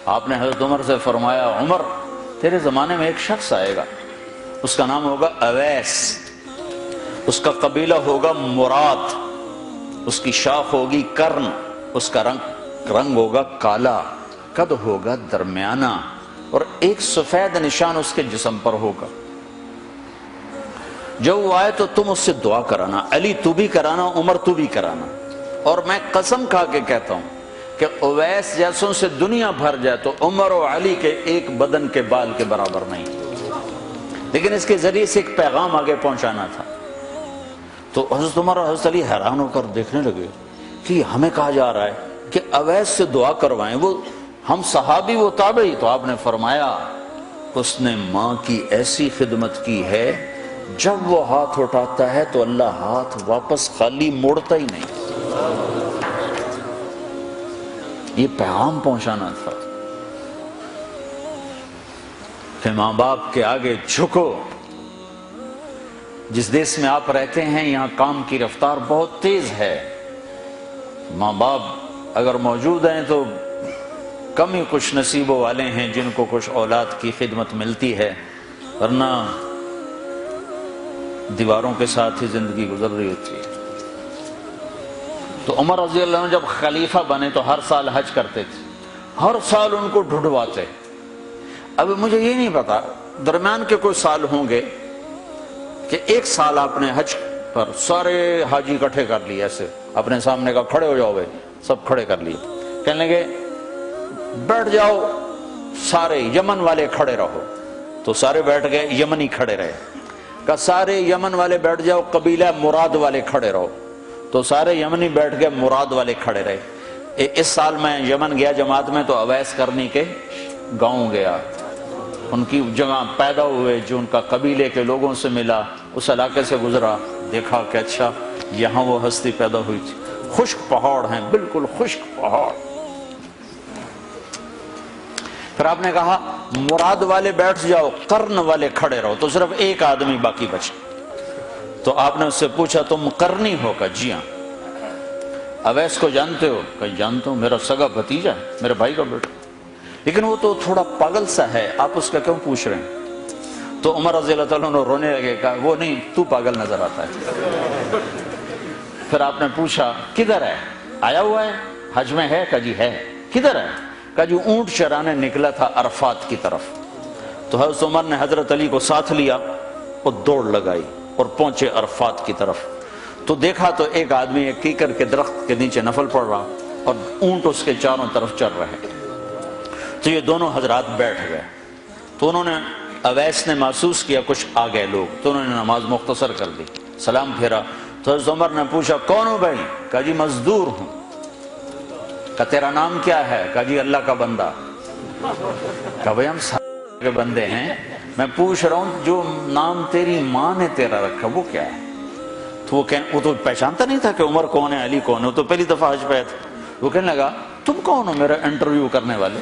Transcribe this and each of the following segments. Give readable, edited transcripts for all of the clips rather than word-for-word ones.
آپ نے حضرت عمر سے فرمایا عمر تیرے زمانے میں ایک شخص آئے گا، اس کا نام ہوگا اویس، اس کا قبیلہ ہوگا مراد، اس کی شاخ ہوگی کرن، اس کا رنگ ہوگا کالا، قد ہوگا درمیانہ، اور ایک سفید نشان اس کے جسم پر ہوگا۔ جب وہ آئے تو تم اس سے دعا کرانا، علی تو بھی کرانا، عمر تو بھی کرانا، اور میں قسم کھا کے کہتا ہوں کہ اویس جیسوں سے دنیا بھر جائے تو عمر و علی کے ایک بدن کے بال کے برابر نہیں، لیکن اس کے ذریعے سے ایک پیغام آگے پہنچانا تھا۔ تو حضرت عمر اور حضرت علی حیران ہو کر دیکھنے لگے کہ ہمیں کہا جا رہا ہے کہ اویس سے دعا کروائیں، وہ ہم صحابی وہ تابعی۔ تو آپ نے فرمایا اس نے ماں کی ایسی خدمت کی ہے، جب وہ ہاتھ اٹھاتا ہے تو اللہ ہاتھ واپس خالی موڑتا ہی نہیں۔ یہ پیغام پہنچانا تھا کہ ماں باپ کے آگے جھکو۔ جس دیش میں آپ رہتے ہیں یہاں کام کی رفتار بہت تیز ہے، ماں باپ اگر موجود ہیں تو کم ہی خوش نصیبوں والے ہیں جن کو کچھ اولاد کی خدمت ملتی ہے، ورنہ دیواروں کے ساتھ ہی زندگی گزر رہی ہوتی ہے۔ تو عمر رضی اللہ عنہ جب خلیفہ بنے تو ہر سال حج کرتے تھے، ہر سال ان کو ڈھونڈواتے۔ اب مجھے یہ نہیں پتا درمیان کے کوئی سال ہوں گے کہ ایک سال آپ نے حج پر سارے حاجی اکٹھے کر لیے، ایسے اپنے سامنے کا کھڑے ہو جاؤ بھائی، سب کھڑے کر لیے، کہنے لگے بیٹھ جاؤ سارے یمن والے کھڑے رہو، تو سارے بیٹھ گئے، یمنی کھڑے رہے، کہ سارے یمن والے بیٹھ جاؤ، قبیلہ مراد والے کھڑے رہو، تو سارے یمنی بیٹھ گئے، مراد والے کھڑے رہے۔ اس سال میں یمن گیا جماعت میں تو اویس کرنی کے گاؤں گیا، ان کی جگہ پیدا ہوئے، جو ان کا قبیلے کے لوگوں سے ملا، اس علاقے سے گزرا، دیکھا کہ اچھا یہاں وہ ہستی پیدا ہوئی تھی۔ خشک پہاڑ ہیں، بالکل خشک پہاڑ۔ پھر آپ نے کہا مراد والے بیٹھ جاؤ، قرن والے کھڑے رہو، تو صرف ایک آدمی باقی بچا۔ تو آپ نے اس سے پوچھا تم قرنی ہو؟ کہ جی ہاں۔ اویس کو جانتے ہو؟ کہ جانتا ہوں، میرا سگا بھتیجا ہے، میرے بھائی کا بیٹا، لیکن وہ تو تھوڑا پاگل سا ہے، آپ اس کا کیوں پوچھ رہے ہیں؟ تو عمر رضی اللہ تعالیٰ عنہ رونے لگے، کہا وہ نہیں، تو پاگل نظر آتا ہے۔ پھر آپ نے پوچھا کدھر ہے؟ آیا ہوا ہے حج میں ہے؟ کہ جی ہے۔ کدھر ہے؟ کہ جو اونٹ چرانے نکلا تھا عرفات کی طرف۔ تو حضرت عمر نے حضرت علی کو ساتھ لیا اور دوڑ لگائی اور پہنچے عرفات کی طرف، تو دیکھا تو ایک آدمی ایک کیکر کے درخت کے نیچے نفل پڑ رہا اور اونٹ اس کے چاروں طرف چل رہے۔ تو یہ دونوں حضرات بیٹھ گئے، تو انہوں نے اویس نے محسوس کیا کچھ آ گئے لوگ، تو انہوں نے نماز مختصر کر دی، سلام پھیرا۔ تو حضرت عمر نے پوچھا کون ہو بھائی؟ کہا جی مزدور ہوں۔ کہا تیرا نام کیا ہے؟ کہا جی اللہ کا بندہ۔ کہا بھائی ہم سارے کے بندے ہیں، میں پوچھ رہا ہوں جو نام تیری ماں نے تیرا رکھا وہ کیا ہے؟ تو وہ تو پہچانتا نہیں تھا کہ عمر کون ہے، علی کون ہے، وہ تو پہلی دفعہ حج پہ آیا تھا۔ وہ کہنے لگا تم کون ہو میرا انٹرویو کرنے والے؟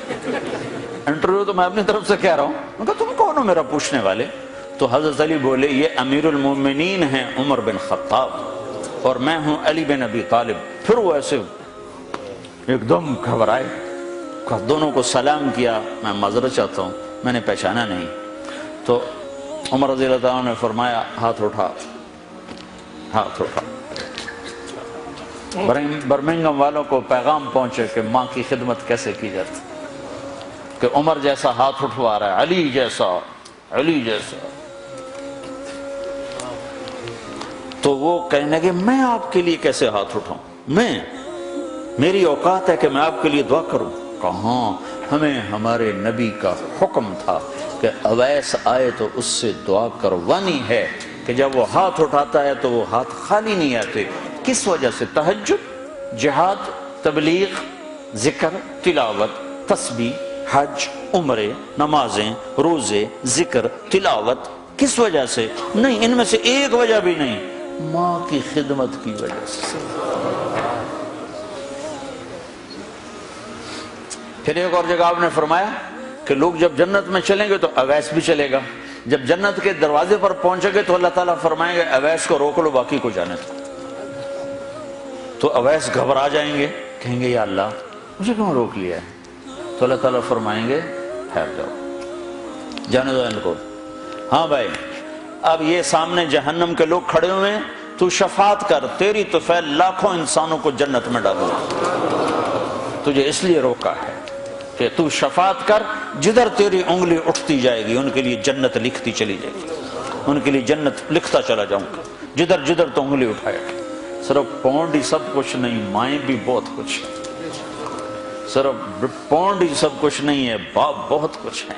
انٹرویو تو میں اپنی طرف سے کہہ رہا ہوں۔ میں کہا تم کون ہو میرا پوچھنے والے؟ تو حضرت علی بولے یہ امیر المومنین ہیں عمر بن خطاب اور میں ہوں علی بن ابی طالب۔ پھر وہ ایسے ایک دم گھبرائے، دونوں کو سلام کیا، میں معذرت چاہتا ہوں میں نے پہچانا نہیں۔ تو عمر رضی اللہ عنہ نے فرمایا ہاتھ اٹھا، ہاتھ اٹھا۔ برمنگم والوں کو پیغام پہنچے کہ ماں کی خدمت کیسے کی جاتی، کہ عمر جیسا ہاتھ اٹھوا رہا ہے، علی جیسا، علی جیسا۔ تو وہ کہنے لگے میں آپ کے لیے کیسے ہاتھ اٹھاؤں، میری اوقات ہے کہ میں آپ کے لیے دعا کروں؟ کہاں، ہمیں ہمارے نبی کا حکم تھا کہ اویس آئے تو اس سے دعا کروانی ہے، کہ جب وہ ہاتھ اٹھاتا ہے تو وہ ہاتھ خالی نہیں آتے۔ کس وجہ سے؟ تہجد، جہاد، تبلیغ، ذکر، تلاوت، تسبیح، حج، عمرے، نمازیں، روزے، ذکر، تلاوت۔ کس وجہ سے؟ نہیں، ان میں سے ایک وجہ بھی نہیں، ماں کی خدمت کی وجہ سے۔ پھر ایک اور جگہ آپ نے فرمایا کہ لوگ جب جنت میں چلیں گے تو اویس بھی چلے گا، جب جنت کے دروازے پر پہنچے گے تو اللہ تعالیٰ فرمائیں گے اویس کو روک لو باقی کو جانے دو۔ تو اویس گھبرا جائیں گے، کہیں گے یا اللہ مجھے کیوں روک لیا ہے؟ تو اللہ تعالیٰ فرمائیں گے ٹھہر جاؤ، جانے دو ان کو۔ ہاں بھائی، اب یہ سامنے جہنم کے لوگ کھڑے ہوئے ہیں، تو شفاعت کر، تیری تو فعل لاکھوں انسانوں کو جنت میں ڈالو، تجھے اس لیے روکا ہے کہ تو شفاعت کر، جدھر تیری انگلی اٹھتی جائے گی ان کے لیے جنت لکھتی چلی جائے گی، ان کے لیے جنت لکھتا چلا جاؤں گا، جدھر جدھر تو انگلی اٹھائے گا۔ صرف پونڈ ہی سب کچھ نہیں، مائیں بھی بہت کچھ ہے، صرف پونڈ ہی سب کچھ نہیں ہے، باپ بہت کچھ ہے۔